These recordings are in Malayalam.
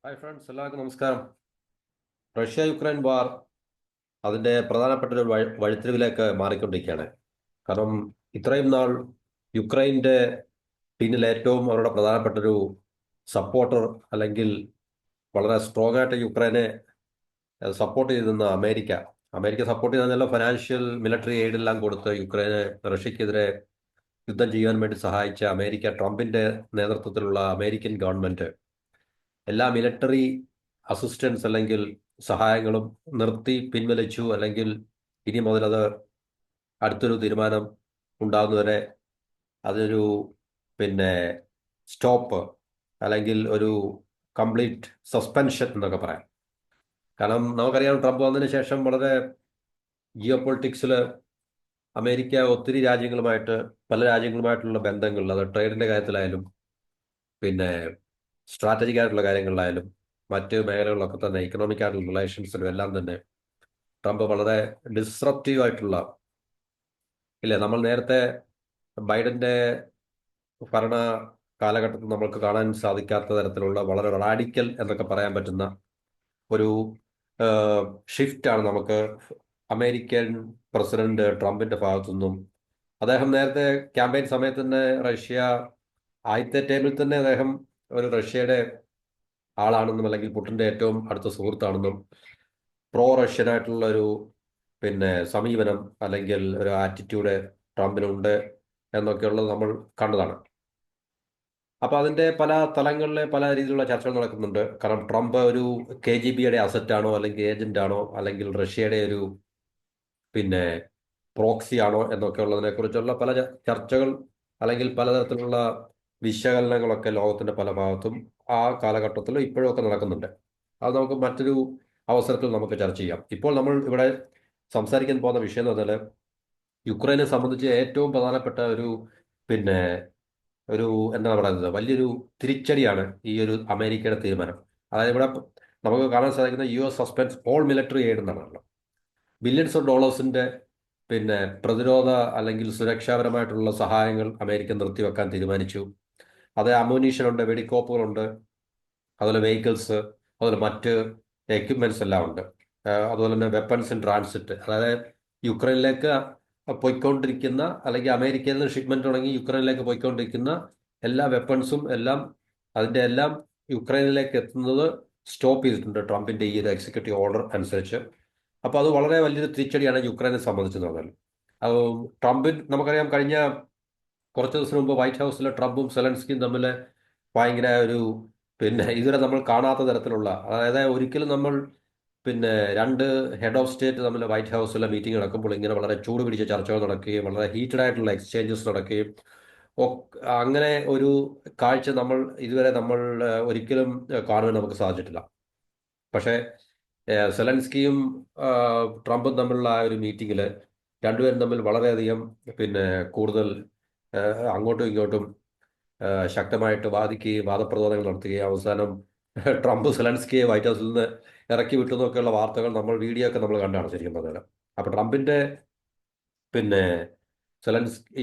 ഹായ് ഫ്രണ്ട്സ്, എല്ലാവർക്കും നമസ്കാരം. റഷ്യ യുക്രൈൻ വാർ അതിൻ്റെ പ്രധാനപ്പെട്ട ഒരു വഴിത്തിരിവിലേക്ക് മാറിക്കൊണ്ടിരിക്കുകയാണ്. കാരണം ഇത്രയും നാൾ യുക്രൈൻ്റെ പിന്നിൽ ഏറ്റവും അവരുടെ പ്രധാനപ്പെട്ട ഒരു സപ്പോർട്ടർ, അല്ലെങ്കിൽ വളരെ സ്ട്രോങ് ആയിട്ട് യുക്രൈനെ സപ്പോർട്ട് ചെയ്തിരുന്ന അമേരിക്ക സപ്പോർട്ട് ചെയ്തല്ല, ഫിനാൻഷ്യൽ മിലിറ്ററി എയ്ഡ് എല്ലാം കൊടുത്ത് യുക്രൈനെ റഷ്യക്കെതിരെ യുദ്ധം ചെയ്യാൻ വേണ്ടി സഹായിച്ച ട്രംപിന്റെ നേതൃത്വത്തിലുള്ള അമേരിക്കൻ ഗവൺമെന്റ് എല്ലാ മിലിറ്ററി അസിസ്റ്റൻസ് അല്ലെങ്കിൽ സഹായങ്ങളും പിൻവലിച്ചു. അല്ലെങ്കിൽ ഇനി മുതൽ അത് അടുത്തൊരു തീരുമാനം ഉണ്ടാകുന്നവരെ അതൊരു പിന്നെ സ്റ്റോപ്പ്, അല്ലെങ്കിൽ ഒരു കംപ്ലീറ്റ് സസ്പെൻഷൻ എന്നൊക്കെ പറയാം. കാരണം നമുക്കറിയാം, ട്രംപ് വന്നതിന് ശേഷം വളരെ ജിയോ പൊളിറ്റിക്സിൽ അമേരിക്ക ഒത്തിരി പല രാജ്യങ്ങളുമായിട്ടുള്ള ബന്ധങ്ങൾ, അത് ട്രേഡിന്റെ കാര്യത്തിലായാലും പിന്നെ സ്ട്രാറ്റജിക് ആയിട്ടുള്ള കാര്യങ്ങളിലായാലും മറ്റ് മേഖലകളിലൊക്കെ തന്നെ ഇക്കണോമിക് ആയിട്ടുള്ള റിലേഷൻസിലും എല്ലാം തന്നെ ട്രംപ് വളരെ ഡിസ്റപ്റ്റീവ് ആയിട്ടുള്ള, ഇല്ലേ, നമ്മൾ നേരത്തെ ബൈഡന്റെ ഭരണ കാലഘട്ടത്തിൽ നമ്മൾക്ക് കാണാൻ സാധിക്കാത്ത തരത്തിലുള്ള വളരെ റാഡിക്കൽ എന്നൊക്കെ പറയാൻ പറ്റുന്ന ഒരു ഷിഫ്റ്റാണ് നമുക്ക് അമേരിക്കൻ പ്രസിഡന്റ് ട്രംപിന്റെ ഭാഗത്തുനിന്നും. അദ്ദേഹം നേരത്തെ ക്യാമ്പയിൻ സമയത്ത് തന്നെ ആദ്യത്തെ ടൈമിൽ തന്നെ അദ്ദേഹം ഒരു റഷ്യയുടെ ആളാണെന്നും അല്ലെങ്കിൽ പുടിന്റെ ഏറ്റവും അടുത്ത സുഹൃത്താണെന്നും പ്രോ റഷ്യനായിട്ടുള്ള ഒരു സമീപനം അല്ലെങ്കിൽ ഒരു ആറ്റിറ്റ്യൂഡ് ട്രംപിനുണ്ട് എന്നൊക്കെയുള്ളത് നമ്മൾ കണ്ടതാണ്. അപ്പോൾ അതിന്റെ പല തലങ്ങളിലെ പല രീതിയിലുള്ള ചർച്ചകൾ നടക്കുന്നുണ്ട്. കാരണം ട്രംപ് ഒരു KGBയുടെ അസറ്റാണോ, അല്ലെങ്കിൽ ഏജന്റ് ആണോ, അല്ലെങ്കിൽ റഷ്യയുടെ ഒരു പിന്നെ പ്രോക്സി ആണോ എന്നൊക്കെ ഉള്ളതിനെ കുറിച്ചുള്ള പല ചർച്ചകൾ, അല്ലെങ്കിൽ പലതരത്തിലുള്ള വിശകലനങ്ങളൊക്കെ ലോകത്തിന്റെ പല ഭാഗത്തും ആ കാലഘട്ടത്തിലും ഇപ്പോഴൊക്കെ നടക്കുന്നുണ്ട്. അത് നമുക്ക് മറ്റൊരു അവസരത്തിൽ നമുക്ക് ചർച്ച ചെയ്യാം. ഇപ്പോൾ നമ്മൾ ഇവിടെ സംസാരിക്കാൻ പോകുന്ന വിഷയം എന്ന് പറഞ്ഞാൽ, യുക്രൈനെ സംബന്ധിച്ച് ഏറ്റവും പ്രധാനപ്പെട്ട ഒരു പിന്നെ ഒരു എന്താ പറയുന്നത്, വലിയൊരു തിരിച്ചടിയാണ് ഈ ഒരു അമേരിക്കയുടെ തീരുമാനം. അതായത് ഇവിടെ നമുക്ക് കാണാൻ സാധിക്കുന്ന US suspense all military aid എന്നാണല്ലോ. ബില്യൺസ് ഓഫ് ഡോളേഴ്സിന്റെ പ്രതിരോധ അല്ലെങ്കിൽ സുരക്ഷാപരമായിട്ടുള്ള സഹായങ്ങൾ അമേരിക്ക നിർത്തിവെക്കാൻ തീരുമാനിച്ചു. അത് അമൂനീഷൻ ഉണ്ട്, വെടിക്കോപ്പുകളുണ്ട്, അതുപോലെ വെഹിക്കിൾസ്, അതുപോലെ മറ്റ് എക്യുപ്മെന്റ്സ് എല്ലാം ഉണ്ട്. അതുപോലെ തന്നെ വെപ്പൺസ് ഇൻ ട്രാൻസിറ്റ്, അതായത് യുക്രൈനിലേക്ക് പോയിക്കൊണ്ടിരിക്കുന്ന, അല്ലെങ്കിൽ അമേരിക്കയിൽ നിന്ന് ഷിപ്മെന്റ് തുടങ്ങി യുക്രൈനിലേക്ക് പോയിക്കൊണ്ടിരിക്കുന്ന എല്ലാ വെപ്പൺസും എല്ലാം അതിന്റെ എല്ലാം യുക്രൈനിലേക്ക് എത്തുന്നത് സ്റ്റോപ്പ് ചെയ്തിട്ടുണ്ട് ട്രംപിന്റെ ഈ ഒരു എക്സിക്യൂട്ടീവ് ഓർഡർ അനുസരിച്ച്. അപ്പോൾ അത് വളരെ വലിയൊരു തിരിച്ചടിയാണ് യുക്രൈനെ സംബന്ധിച്ചെന്ന് പറഞ്ഞാൽ. നമുക്കറിയാം, കഴിഞ്ഞ കുറച്ച് ദിവസം മുമ്പ് വൈറ്റ് ഹൗസിലെ ട്രംപും സെലൻസ്കിയും തമ്മിൽ ഭയങ്കര ഒരു ഇതുവരെ നമ്മൾ കാണാത്ത തരത്തിലുള്ള, അതായത് ഒരിക്കലും നമ്മൾ രണ്ട് ഹെഡ് ഓഫ് സ്റ്റേറ്റ് തമ്മിൽ വൈറ്റ് ഹൗസിലെ മീറ്റിംഗ് നടക്കുമ്പോൾ ഇങ്ങനെ വളരെ ചൂട് പിടിച്ച ചർച്ചകൾ നടക്കുകയും വളരെ ഹീറ്റഡ് ആയിട്ടുള്ള എക്സ്ചേഞ്ചസ് നടക്കുകയും അങ്ങനെ ഒരു കാഴ്ച നമ്മൾ ഒരിക്കലും കാണുവാൻ നമുക്ക് സാധിച്ചിട്ടില്ല. പക്ഷേ സെലൻസ്കിയും ട്രംപും തമ്മിലുള്ള ആ ഒരു മീറ്റിങ്ങിൽ രണ്ടുപേരും തമ്മിൽ വളരെയധികം പിന്നെ കൂടുതൽ അങ്ങോട്ടും ഇങ്ങോട്ടും ശക്തമായിട്ട് വാദപ്രതിവാദങ്ങൾ നടത്തുകയും അവസാനം ട്രംപ് സെലൻസ്കിയെ വൈറ്റ് ഹൗസിൽ നിന്ന് ഇറക്കി വിട്ടു എന്നൊക്കെയുള്ള വാർത്തകൾ വീഡിയോ ഒക്കെ നമ്മൾ കണ്ടാണ് ശരിക്കും പറഞ്ഞാൽ. അപ്പോൾ ട്രംപിന്റെ പിന്നെ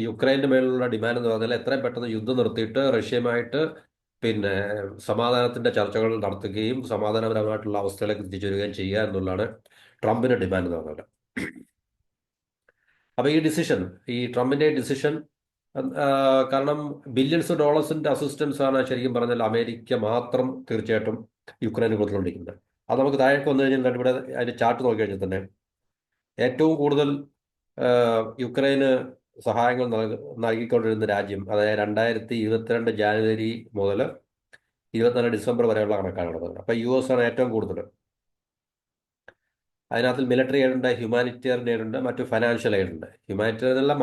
യുക്രൈന്റെ മേലുള്ള ഡിമാൻഡ് എന്ന് പറഞ്ഞാൽ എത്രയും പെട്ടെന്ന് യുദ്ധം നിർത്തിയിട്ട് റഷ്യയുമായിട്ട് പിന്നെ സമാധാനത്തിന്റെ ചർച്ചകൾ നടത്തുകയും സമാധാനപരമായിട്ടുള്ള അവസ്ഥയിലേക്ക് തിരിച്ചു വരികയും ചെയ്യുക എന്നുള്ളതാണ് ട്രംപിന്റെ ഡിമാൻഡ് എന്ന് പറഞ്ഞാൽ. അപ്പൊ ഈ ട്രംപിന്റെ ഡിസിഷൻ, കാരണം ബില്യൺസ് ഓഫ് ഡോളേഴ്സിന്റെ അസിസ്റ്റൻസ് ആണ് ശരിക്കും പറഞ്ഞാൽ അമേരിക്ക മാത്രം തീർച്ചയായിട്ടും യുക്രൈന് കൊടുത്തുകൊണ്ടിരിക്കുന്നത്. അത് നമുക്ക് താഴേക്ക് വന്നു കഴിഞ്ഞാൽ ഇവിടെ അതിന്റെ ചാർട്ട് നോക്കി കഴിഞ്ഞാൽ തന്നെ ഏറ്റവും കൂടുതൽ യുക്രൈന് സഹായങ്ങൾ നൽകിക്കൊണ്ടിരുന്ന രാജ്യം, അതായത് 2022 ജാനുവരി മുതൽ 24 ഡിസംബർ വരെയുള്ള കണക്കാണ് നടന്നത്. അപ്പൊ US ആണ് ഏറ്റവും കൂടുതൽ. അതിനകത്ത് മിലിറ്ററി എയ്ഡ് ഉണ്ട്, ഹ്യൂമാനിറ്റേറിയൻ എയ്ഡ് ഉണ്ട്, മറ്റു ഫൈനാൻഷ്യൽ എയ്ഡ് ഉണ്ട്. ഹ്യൂമാനിറ്റേറിയൻ എല്ലാം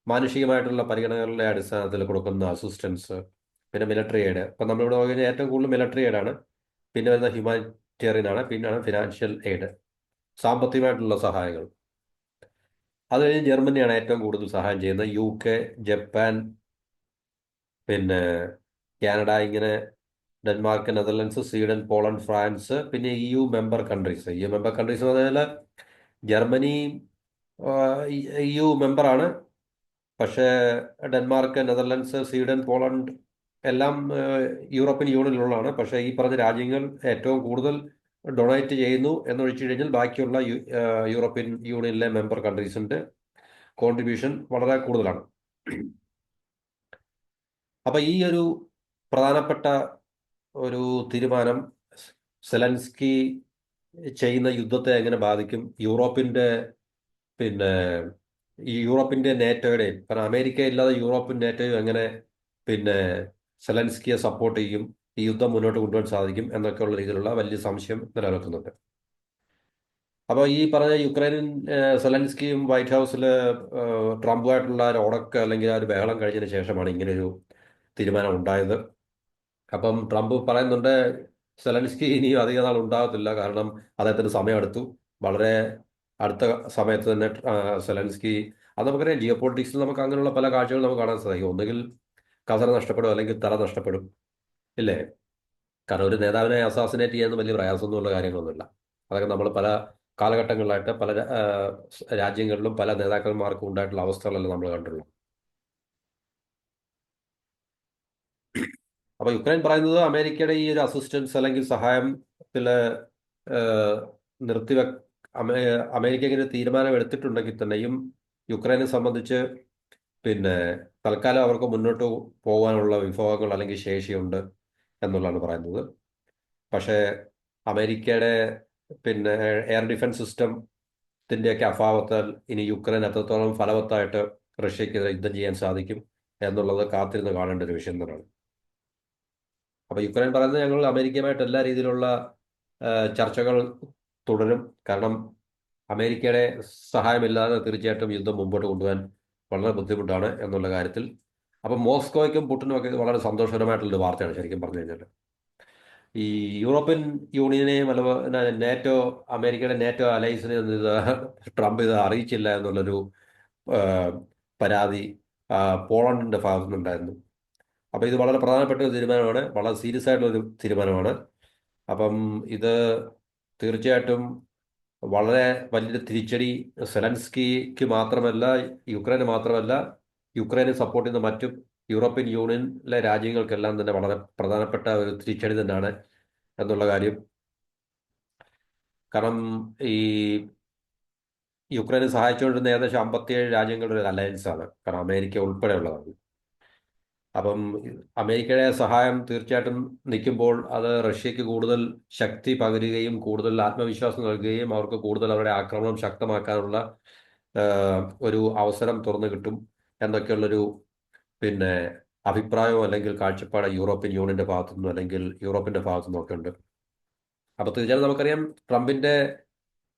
മാനുഷികമായിട്ടുള്ള പരിഗണനകളുടെ അടിസ്ഥാനത്തിൽ കൊടുക്കുന്ന അസിസ്റ്റൻസ്, പിന്നെ മിലിറ്ററി എയ്ഡ്. ഇപ്പം നമ്മളിവിടെ നോക്കി കഴിഞ്ഞാൽ ഏറ്റവും കൂടുതൽ മിലിറ്ററി എയ്ഡാണ്, പിന്നെ വരുന്ന ഹ്യൂമാനിറ്റേറിയൻ ആണ്, പിന്നെയാണ് ഫിനാൻഷ്യൽ എയ്ഡ്, സാമ്പത്തികമായിട്ടുള്ള സഹായങ്ങൾ. അത് കഴിഞ്ഞ് ജർമ്മനിയാണ് ഏറ്റവും കൂടുതൽ സഹായം ചെയ്യുന്നത്. UK, ജപ്പാൻ, പിന്നെ കാനഡ, ഇങ്ങനെ Denmark, Netherlands, Sweden, Poland, France, പിന്നെ മെമ്പർ കൺട്രീസ്. മെമ്പർ കൺട്രീസ് എന്ന് പറഞ്ഞാൽ ജർമ്മനി EU മെമ്പറാണ്. പക്ഷേ ഡെൻമാർക്ക്, നെതർലൻഡ്സ്, സ്വീഡൻ, പോളണ്ട് എല്ലാം യൂറോപ്യൻ യൂണിയനിലുള്ളതാണ്. പക്ഷേ ഈ പറഞ്ഞ രാജ്യങ്ങൾ ഏറ്റവും കൂടുതൽ ഡൊണേറ്റ് ചെയ്യുന്നു എന്നൊഴിച്ചു കഴിഞ്ഞാൽ ബാക്കിയുള്ള യൂറോപ്യൻ യൂണിയനിലെ മെമ്പർ കൺട്രീസിന്റെ കോൺട്രിബ്യൂഷൻ വളരെ കൂടുതലാണ്. അപ്പൊ ഈ ഒരു പ്രധാനപ്പെട്ട ഒരു തീരുമാനം സെലൻസ്കി ചെയ്യുന്ന യുദ്ധത്തെ എങ്ങനെ ബാധിക്കും? പിന്നെ ഈ യൂറോപ്പിന്റെ നേറ്റോയുടെയും, കാരണം അമേരിക്ക ഇല്ലാതെ യൂറോപ്യൻ നേറ്റോയും എങ്ങനെ പിന്നെ സെലൻസ്കിയെ സപ്പോർട്ട് ചെയ്യും, ഈ യുദ്ധം മുന്നോട്ട് കൊണ്ടുപോകാൻ സാധിക്കും എന്നൊക്കെയുള്ള രീതിയിലുള്ള വലിയ സംശയം നിലനിൽക്കുന്നുണ്ട്. അപ്പോൾ ഈ പറഞ്ഞ യുക്രൈനും സെലൻസ്കിയും വൈറ്റ് ഹൗസിൽ ട്രംപുമായിട്ടുള്ള ഒരു ഉടക്ക് അല്ലെങ്കിൽ ആ ഒരു ബഹളം കഴിഞ്ഞതിന് ശേഷമാണ് ഇങ്ങനെയൊരു തീരുമാനം ഉണ്ടായത്. അപ്പം ട്രംപ് പറയുന്നുണ്ട് സെലൻസ്കി ഇനിയും അധിക നാൾ ഉണ്ടാകത്തില്ല, കാരണം അദ്ദേഹത്തിന് സമയമെടുത്തു. വളരെ അടുത്ത സമയത്ത് തന്നെ സെലൻസ്കി, അത് നമുക്കറിയാം, ജിയോ പൊളിറ്റിക്സിൽ നമുക്ക് അങ്ങനെയുള്ള പല കാഴ്ചകൾ നമുക്ക് കാണാൻ സാധിക്കും. ഒന്നുകിൽ കസര നഷ്ടപ്പെടും അല്ലെങ്കിൽ തല നഷ്ടപ്പെടും, ഇല്ലേ? കാരണം ഒരു നേതാവിനെ അസാസിനേറ്റ് ചെയ്യാൻ വലിയ പ്രയാസമൊന്നുമുള്ള കാര്യങ്ങളൊന്നുമില്ല. അതൊക്കെ നമ്മൾ പല കാലഘട്ടങ്ങളിലായിട്ട് പല രാജ്യങ്ങളിലും പല നേതാക്കന്മാർക്കും ഉണ്ടായിട്ടുള്ള അവസ്ഥകളെല്ലാം നമ്മൾ കണ്ടുള്ളൂ. അപ്പൊ യുക്രൈൻ പറയുന്നത് അമേരിക്കയുടെ ഈ ഒരു അസിസ്റ്റൻസ് അല്ലെങ്കിൽ സഹായത്തില് ഏഹ്, നിർത്തിവെ അമേരിക്ക ഇങ്ങനെ തീരുമാനം എടുത്തിട്ടുണ്ടെങ്കിൽ തന്നെയും യുക്രൈനെ സംബന്ധിച്ച് പിന്നെ തൽക്കാലം അവർക്ക് മുന്നോട്ട് പോകാനുള്ള വിഭവങ്ങൾ അല്ലെങ്കിൽ ശേഷിയുണ്ട് എന്നുള്ളതാണ് പറയുന്നത്. പക്ഷേ അമേരിക്കയുടെ പിന്നെ എയർ ഡിഫൻസ് സിസ്റ്റത്തിൻ്റെയൊക്കെ അഭാവത്താൽ ഇനി യുക്രൈൻ എത്രത്തോളം ഫലവത്തായിട്ട് റഷ്യക്കെതിരെ യുദ്ധം ചെയ്യാൻ സാധിക്കും എന്നുള്ളത് കാത്തിരുന്ന് കാണേണ്ട ഒരു വിഷയം തന്നെയാണ്. അപ്പൊ യുക്രൈൻ പറയുന്നത് ഞങ്ങൾ അമേരിക്കയുമായിട്ട് എല്ലാ രീതിയിലുള്ള ചർച്ചകൾ തുടരും, കാരണം അമേരിക്കയുടെ സഹായമില്ലാതെ തീർച്ചയായിട്ടും യുദ്ധം മുമ്പോട്ട് കൊണ്ടുപോകാൻ വളരെ ബുദ്ധിമുട്ടാണ് എന്നുള്ള കാര്യത്തിൽ. അപ്പം മോസ്കോയ്ക്കും പുട്ടിനും ഒക്കെ ഇത് വളരെ സന്തോഷകരമായിട്ടുള്ളൊരു വാർത്തയാണ് ശരിക്കും പറഞ്ഞു കഴിഞ്ഞാൽ. ഈ യൂറോപ്യൻ യൂണിയനെയും അല്ല നാറ്റോ, അമേരിക്കയുടെ നാറ്റോ അലയൻസിനെ ഒന്നും ഇത് ട്രംപ് ഇത് അറിയിച്ചില്ല എന്നുള്ളൊരു ആ, പരാതി ആ, പോളണ്ടിന്റെ ഭാഗത്തു നിന്നുണ്ടായിരുന്നു. അപ്പം ഇത് വളരെ പ്രധാനപ്പെട്ട ഒരു തീരുമാനമാണ്, വളരെ സീരിയസ് ആയിട്ടുള്ള ഒരു തീരുമാനമാണ്. അപ്പം ഇത് തീർച്ചയായിട്ടും വളരെ വലിയൊരു തിരിച്ചടി സെലൻസ്കിക്ക് മാത്രമല്ല, യുക്രൈന് മാത്രമല്ല, യുക്രൈനെ സപ്പോർട്ട് ചെയ്യുന്ന മറ്റു യൂറോപ്യൻ യൂണിയനിലെ രാജ്യങ്ങൾക്കെല്ലാം തന്നെ വളരെ പ്രധാനപ്പെട്ട ഒരു തിരിച്ചടി തന്നെയാണ് എന്നുള്ള കാര്യം. കാരണം ഈ യുക്രൈനെ സഹായിച്ചുകൊണ്ടിരുന്ന ഏകദേശം 57 രാജ്യങ്ങളുടെ ഒരു അലയൻസ് ആണ്, കാരണം അമേരിക്ക ഉൾപ്പെടെയുള്ളതാണ്. അപ്പം അമേരിക്കയുടെ സഹായം തീർച്ചയായിട്ടും നിൽക്കുമ്പോൾ അത് റഷ്യക്ക് കൂടുതൽ ശക്തി പകരുകയും കൂടുതൽ ആത്മവിശ്വാസം നൽകുകയും അവർക്ക് കൂടുതൽ അവരുടെ ആക്രമണം ശക്തമാക്കാനുള്ള ഒരു അവസരം തുറന്നു കിട്ടും എന്നൊക്കെയുള്ളൊരു പിന്നെ അഭിപ്രായമോ അല്ലെങ്കിൽ കാഴ്ചപ്പാട് യൂറോപ്യൻ യൂണിയന്റെ ഭാഗത്തുനിന്നും അല്ലെങ്കിൽ യൂറോപ്പിന്റെ ഭാഗത്തുനിന്നും ഒക്കെ ഉണ്ട്. അപ്പൊ തീർച്ചയായും നമുക്കറിയാം ട്രംപിന്റെ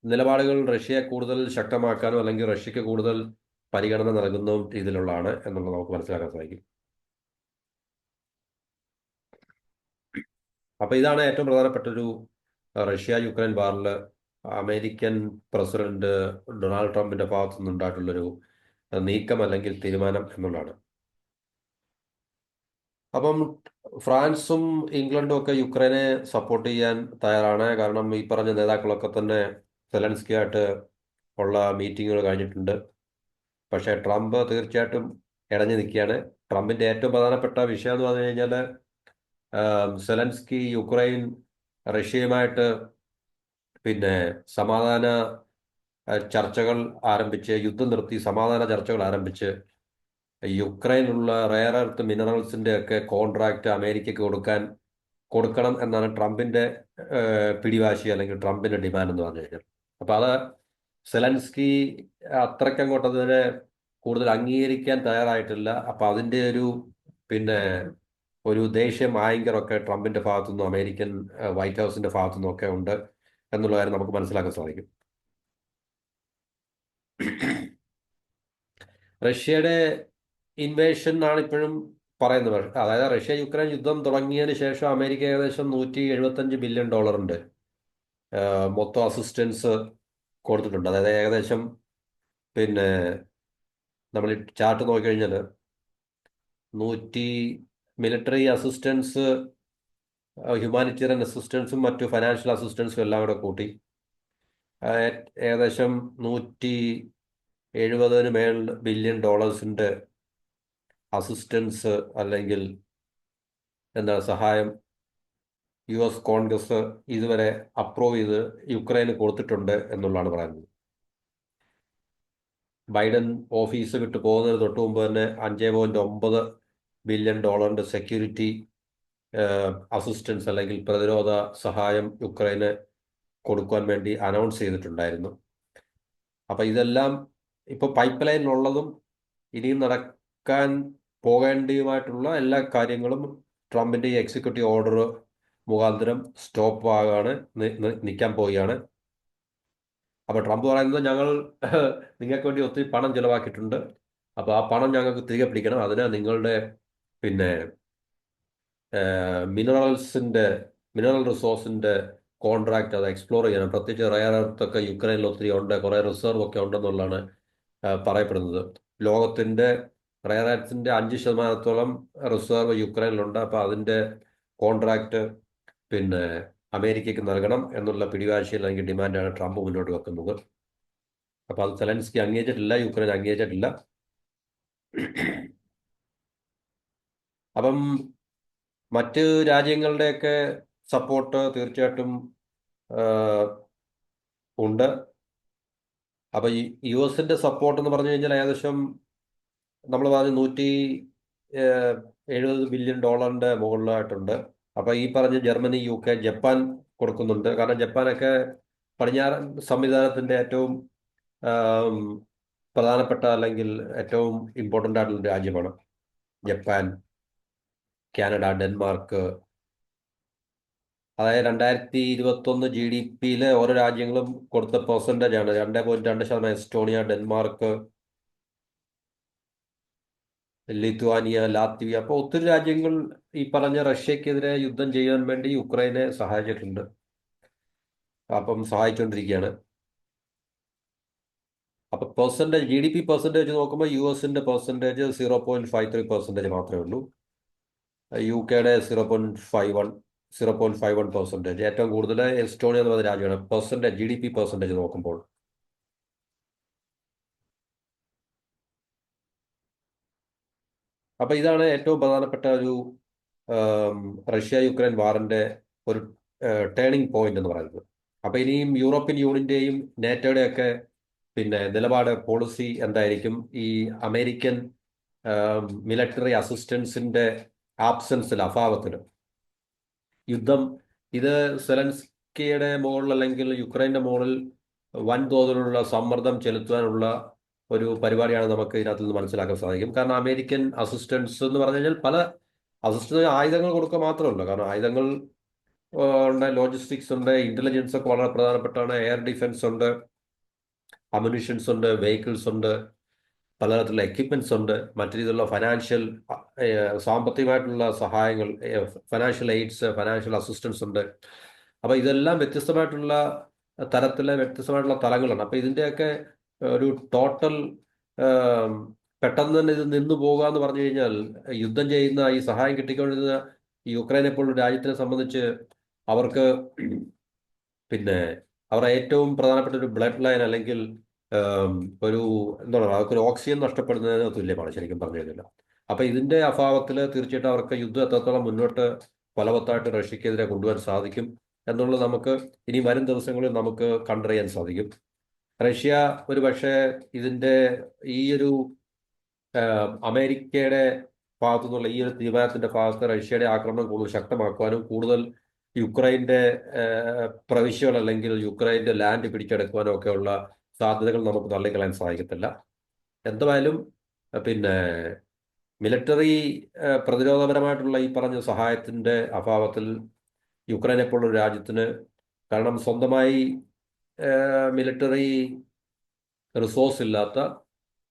നിലപാടുകൾ റഷ്യയെ കൂടുതൽ ശക്തമാക്കാനോ അല്ലെങ്കിൽ റഷ്യക്ക് കൂടുതൽ പരിഗണന നൽകുന്ന രീതിയിലുള്ളതാണ് എന്നുള്ളത് നമുക്ക് മനസ്സിലാക്കാൻ സാധിക്കും. അപ്പൊ ഇതാണ് ഏറ്റവും പ്രധാനപ്പെട്ട ഒരു റഷ്യ യുക്രൈൻ വാറിൽ അമേരിക്കൻ പ്രസിഡന്റ് ഡൊണാൾഡ് ട്രംപിന്റെ ഭാഗത്തു നിന്നുണ്ടായിട്ടുള്ളൊരു നീക്കം അല്ലെങ്കിൽ തീരുമാനം എന്നുള്ളതാണ്. അപ്പം ഫ്രാൻസും ഇംഗ്ലണ്ടും ഒക്കെ യുക്രൈനെ സപ്പോർട്ട് ചെയ്യാൻ തയ്യാറാണ്, കാരണം ഈ പറഞ്ഞ നേതാക്കളൊക്കെ തന്നെ സെലൻസ്കി ആയിട്ട് ഉള്ള മീറ്റിങ്ങുകൾ കഴിഞ്ഞിട്ടുണ്ട്. പക്ഷേ ട്രംപ് തീർച്ചയായിട്ടും ഇടഞ്ഞു നിൽക്കുകയാണ്. ട്രംപിന്റെ ഏറ്റവും പ്രധാനപ്പെട്ട വിഷയം എന്ന് പറഞ്ഞു കഴിഞ്ഞാൽ സെലൻസ്കി യുക്രൈൻ റഷ്യയുമായിട്ട് പിന്നെ സമാധാന ചർച്ചകൾ ആരംഭിച്ച്, യുദ്ധം നിർത്തി സമാധാന ചർച്ചകൾ ആരംഭിച്ച് യുക്രൈനിലുള്ള റെയർ എർത്ത് മിനറൽസിന്റെ ഒക്കെ കോൺട്രാക്റ്റ് അമേരിക്കയ്ക്ക് കൊടുക്കണം എന്നാണ് ട്രംപിന്റെ പിടിവാശി അല്ലെങ്കിൽ ട്രംപിന്റെ ഡിമാൻഡ് എന്ന് പറഞ്ഞു കഴിഞ്ഞാൽ. അപ്പൊ അത് സെലൻസ്കി അത്രയ്ക്കങ്ങോട്ട് അതിനെ കൂടുതൽ അംഗീകരിക്കാൻ തയ്യാറായിട്ടില്ല. അപ്പൊ അതിന്റെ ഒരു പിന്നെ ഒരു ദേഷ്യം ആങ്കറൊക്കെ ട്രംപിന്റെ ഭാഗത്തുനിന്നും അമേരിക്കൻ വൈറ്റ് ഹൗസിന്റെ ഭാഗത്തുനിന്നും ഒക്കെ ഉണ്ട് എന്നുള്ള കാര്യം നമുക്ക് മനസ്സിലാക്കാൻ സാധിക്കും. റഷ്യയുടെ ഇൻവേഷൻ ആണ് ഇപ്പോഴും പറയുന്നത്. അതായത് റഷ്യ യുക്രൈൻ യുദ്ധം തുടങ്ങിയതിന് ശേഷം അമേരിക്ക ഏകദേശം $175 ബില്യൺ മൊത്തം അസിസ്റ്റൻസ് കൊടുത്തിട്ടുണ്ട്. അതായത് ഏകദേശം പിന്നെ നമ്മൾ ഈ ചാർട്ട് നോക്കിക്കഴിഞ്ഞാൽ 100 മിലിറ്ററി അസിസ്റ്റൻസ്, ഹ്യൂമാനിറ്റേറിയൻ അസിസ്റ്റൻസും മറ്റു ഫൈനാൻഷ്യൽ അസിസ്റ്റൻസും എല്ലാം കൂടെ കൂട്ടി ഏകദേശം 170 ബില്യൺ ഡോളേഴ്സിന്റെ അസിസ്റ്റൻസ് അല്ലെങ്കിൽ സഹായം കോൺഗ്രസ് ഇതുവരെ അപ്രൂവ് ചെയ്ത് യുക്രൈന് കൊടുത്തിട്ടുണ്ട് എന്നുള്ളതാണ് പറയുന്നത്. ബൈഡൻ ഓഫീസ് വിട്ട് പോകുന്നതിന് തൊട്ട് മുമ്പ് തന്നെ 5.9 ബില്യൺ ഡോളറിന്റെ സെക്യൂരിറ്റി അസിസ്റ്റൻസ് അല്ലെങ്കിൽ പ്രതിരോധ സഹായം യുക്രൈന് കൊടുക്കുവാൻ വേണ്ടി അനൗൺസ് ചെയ്തിട്ടുണ്ടായിരുന്നു. അപ്പൊ ഇതെല്ലാം ഇപ്പൊ പൈപ്പ് ലൈനിലുള്ളതും ഇനിയും നടക്കാൻ പോകേണ്ടിയുമായിട്ടുള്ള എല്ലാ കാര്യങ്ങളും ട്രംപിന്റെ ഈ എക്സിക്യൂട്ടീവ് ഓർഡർ മുഖാന്തരം സ്റ്റോപ്പ് ആകാണ്, നിൽക്കാൻ പോവുകയാണ്. അപ്പൊ ട്രംപ് പറയുന്നത് ഞങ്ങൾ നിങ്ങൾക്ക് വേണ്ടി ഒത്തിരി പണം ചെലവാക്കിയിട്ടുണ്ട്, അപ്പൊ ആ പണം ഞങ്ങൾക്ക് തിരികെ പിടിക്കണം. അതിന് നിങ്ങളുടെ പിന്നെ മിനറൽസിന്റെ മിനറൽ റിസോഴ്സിന്റെ കോൺട്രാക്ട് അത് എക്സ്പ്ലോർ ചെയ്യണം. പ്രത്യേകിച്ച് റയർ എർത്ത് ഒക്കെ യുക്രൈനിൽ ഒത്തിരി ഉണ്ട്, കുറെ റിസർവ് ഒക്കെ ഉണ്ടെന്നുള്ളതാണ് പറയപ്പെടുന്നത്. ലോകത്തിന്റെ റയർ എർത്തിന്റെ 5% റിസർവ് യുക്രൈനിലുണ്ട്. അപ്പൊ അതിന്റെ കോൺട്രാക്ട് പിന്നെ അമേരിക്കയ്ക്ക് നൽകണം എന്നുള്ള പിടിവാശിയിൽ അല്ലെങ്കിൽ ഡിമാൻഡാണ് ട്രംപ് മുന്നോട്ട് വെക്കുന്നത്. അപ്പൊ അത് സെലൻസ്കി അംഗീകരിച്ചിട്ടില്ല, യുക്രൈൻ അംഗീകരിച്ചിട്ടില്ല. അപ്പം മറ്റ് രാജ്യങ്ങളുടെയൊക്കെ സപ്പോർട്ട് തീർച്ചയായിട്ടും ഉണ്ട്. അപ്പൊ ഈ US സപ്പോർട്ട് എന്ന് പറഞ്ഞു കഴിഞ്ഞാൽ ഏകദേശം നമ്മൾ പറഞ്ഞ 170 ബില്യൺ ഡോളറിന്റെ മുകളിലായിട്ടുണ്ട്. അപ്പൊ ഈ പറഞ്ഞ ജർമ്മനി, UK, ജപ്പാൻ കൊടുക്കുന്നുണ്ട്. കാരണം ജപ്പാനൊക്കെ പടിഞ്ഞാറൻ സംവിധാനത്തിന്റെ ഏറ്റവും ആം, പ്രധാനപ്പെട്ട അല്ലെങ്കിൽ ഏറ്റവും ഇമ്പോർട്ടൻ്റ് ആയിട്ടുള്ള രാജ്യമാണ് ജപ്പാൻ, കാനഡ, ഡെൻമാർക്ക്. അതായത് 2021 GDP-യിലെ ഓരോ രാജ്യങ്ങളും കൊടുത്ത പെർസെൻറ്റേജ് ആണ്. 2.2% എസ്റ്റോണിയ, ഡെൻമാർക്ക്, ലിത്വാനിയ, ലാത്വിയ. അപ്പോൾ ഒത്തിരി രാജ്യങ്ങൾ ഈ പറഞ്ഞ റഷ്യക്കെതിരെ യുദ്ധം ചെയ്യാൻ വേണ്ടി യുക്രൈനെ സഹായിച്ചിട്ടുണ്ട്, അപ്പം സഹായിച്ചുകൊണ്ടിരിക്കുകയാണ്. അപ്പൊ GDP പെർസെൻറ്റേജ് നോക്കുമ്പോൾ US പെർസെൻറ്റേജ് 0.53% മാത്രമേ ഉള്ളൂ. UK zero point five one ഏറ്റവും കൂടുതൽ എസ്റ്റോണിയ എന്ന് പറയുന്ന രാജ്യമാണ് GDP പെർസെൻറ്റേജ് നോക്കുമ്പോൾ. അപ്പൊ ഇതാണ് ഏറ്റവും പ്രധാനപ്പെട്ട ഒരു റഷ്യ യുക്രൈൻ വാറിന്റെ ഒരു ടേണിംഗ് പോയിന്റ് എന്ന് പറയുന്നത്. അപ്പൊ ഇനിയും യൂറോപ്യൻ യൂണിയന്റെയും നാറ്റോയുടെയൊക്കെ പിന്നെ നിലപാട്, പോളിസി എന്തായിരിക്കും ഈ അമേരിക്കൻ മിലിറ്ററി അസിസ്റ്റൻസിന്റെ അഭാവത്തിൽ യുദ്ധം ഇത് സെലൻസ്കിയുടെ മുകളിൽ അല്ലെങ്കിൽ യുക്രൈന്റെ മുകളിൽ വൻതോതിലുള്ള സമ്മർദ്ദം ചെലുത്തുവാനുള്ള ഒരു പരിപാടിയാണ് നമുക്ക് ഇതിനകത്ത് നിന്ന് മനസ്സിലാക്കാൻ സാധിക്കും. കാരണം അമേരിക്കൻ അസിസ്റ്റൻസ് എന്ന് പറഞ്ഞു കഴിഞ്ഞാൽ പല അസിസ്റ്റൻസ് ആയുധങ്ങൾ കൊടുക്കുക മാത്രമല്ല, കാരണം ആയുധങ്ങൾ ഉണ്ട്, ലോജിസ്റ്റിക്സ് ഉണ്ട്, ഇന്റലിജൻസ് ഒക്കെ വളരെ പ്രധാനപ്പെട്ടാണ്, എയർ ഡിഫൻസ് ഉണ്ട്, അമ്യൂണിഷൻസ് ഉണ്ട്, വെഹിക്കിൾസ് ഉണ്ട്, പലതരത്തിലുള്ള എക്യുപ്മെന്റ്സ് ഉണ്ട്, മറ്റു രീതിയിലുള്ള ഫൈനാൻഷ്യൽ സാമ്പത്തികമായിട്ടുള്ള സഹായങ്ങൾ, ഫൈനാൻഷ്യൽ എയ്ഡ്സ്, ഫൈനാൻഷ്യൽ അസിസ്റ്റൻസ് ഉണ്ട്. അപ്പൊ ഇതെല്ലാം വ്യത്യസ്തമായിട്ടുള്ള വ്യത്യസ്തമായിട്ടുള്ള തലങ്ങളാണ്. അപ്പൊ ഇതിന്റെയൊക്കെ ഒരു ടോട്ടൽ പെട്ടെന്ന് തന്നെ ഇത് നിന്നു പോകുക എന്ന് പറഞ്ഞു കഴിഞ്ഞാൽ യുദ്ധം ചെയ്യുന്ന ഈ സഹായം കിട്ടിക്കൊണ്ടിരുന്ന യുക്രൈനെ പോലുള്ള രാജ്യത്തിനെ സംബന്ധിച്ച് അവർക്ക് പിന്നെ അവരുടെ ഏറ്റവും പ്രധാനപ്പെട്ട ഒരു ബ്ലഡ് ലൈൻ അല്ലെങ്കിൽ ഒരു എന്താ പറയുക അവർക്കൊരു ഓക്സിജൻ നഷ്ടപ്പെടുന്നതിന് തുല്യമാണ് ശരിക്കും പറഞ്ഞു കഴിഞ്ഞാൽ. അപ്പൊ ഇതിന്റെ അഭാവത്തിൽ തീർച്ചയായിട്ടും അവർക്ക് യുദ്ധം എത്രത്തോളം മുന്നോട്ട് ഫലവത്തായിട്ട് റഷ്യക്കെതിരെ കൊണ്ടുപോകാൻ സാധിക്കും എന്നുള്ളത് നമുക്ക് ഇനി വരും ദിവസങ്ങളിൽ നമുക്ക് കണ്ടറിയാൻ സാധിക്കും. റഷ്യ ഒരു പക്ഷേ ഇതിന്റെ ഈ ഒരു അമേരിക്കയുടെ ഭാഗത്തു നിന്നുള്ള ഈ ഒരു തീരുമാനത്തിന്റെ ഭാഗത്ത് റഷ്യയുടെ ആക്രമണം കൂടുതൽ ശക്തമാക്കുവാനും കൂടുതൽ യുക്രൈന്റെ പ്രവിശ്യകൾ അല്ലെങ്കിൽ യുക്രൈന്റെ ലാൻഡ് പിടിച്ചെടുക്കുവാനും ഒക്കെയുള്ള സാധ്യതകൾ നമുക്ക് തള്ളിക്കളയാൻ സാധിക്കത്തില്ല. എന്തായാലും പിന്നെ മിലിറ്ററി പ്രതിരോധപരമായിട്ടുള്ള ഈ പറഞ്ഞ സഹായത്തിന്റെ അഭാവത്തിൽ യുക്രൈനെ പോലുള്ള രാജ്യത്തിന്, കാരണം സ്വന്തമായി മിലിറ്ററി റിസോഴ്സ് ഇല്ലാത്ത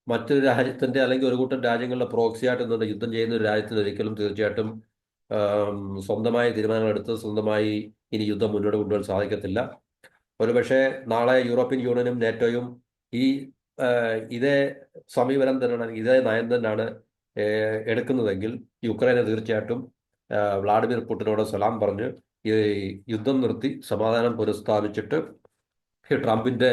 മറ്റൊരു രാജ്യത്തിന്റെ അല്ലെങ്കിൽ ഒരു കൂട്ടം രാജ്യങ്ങളുടെ പ്രോക്സിയായിട്ട് നിന്ന് യുദ്ധം ചെയ്യുന്ന ഒരു രാജ്യത്തിന് ഒരിക്കലും തീർച്ചയായിട്ടും സ്വന്തമായി തീരുമാനങ്ങൾ എടുത്ത് സ്വന്തമായി ഇനി യുദ്ധം മുന്നോട്ട് കൊണ്ടുപോകാൻ സാധിക്കത്തില്ല. ഒരുപക്ഷെ നാളെ യൂറോപ്യൻ യൂണിയനും നാറ്റോയും ഈ ഇതേ സമീപനം തന്നെയാണ്, ഇതേ നയം തന്നെയാണ് എടുക്കുന്നതെങ്കിൽ യുക്രൈനെ തീർച്ചയായിട്ടും വ്ളാഡിമിർ പുടിനോട് സലാം പറഞ്ഞ് ഈ യുദ്ധം നിർത്തി സമാധാനം പുനഃസ്ഥാപിച്ചിട്ട് ട്രംപിന്റെ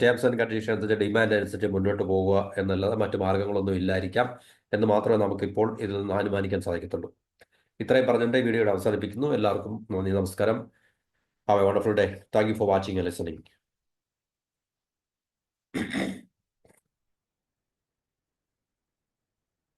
ടേംസ് ആൻഡ് കണ്ടീഷൻ അനുസരിച്ച് ഡിമാൻഡ് അനുസരിച്ച് മുന്നോട്ട് പോവുക എന്നല്ലാതെ മറ്റു മാർഗങ്ങളൊന്നും ഇല്ലായിരിക്കാം എന്ന് മാത്രമേ നമുക്കിപ്പോൾ ഇതിൽ നിന്ന് അനുമാനിക്കാൻ സാധിക്കത്തുള്ളൂ. ഇത്രയും പറഞ്ഞിട്ട് ഈ വീഡിയോ അവസാനിപ്പിക്കുന്നു. എല്ലാവർക്കും നന്ദി, നമസ്കാരം. Have A wonderful day. Thank you for watching and listening.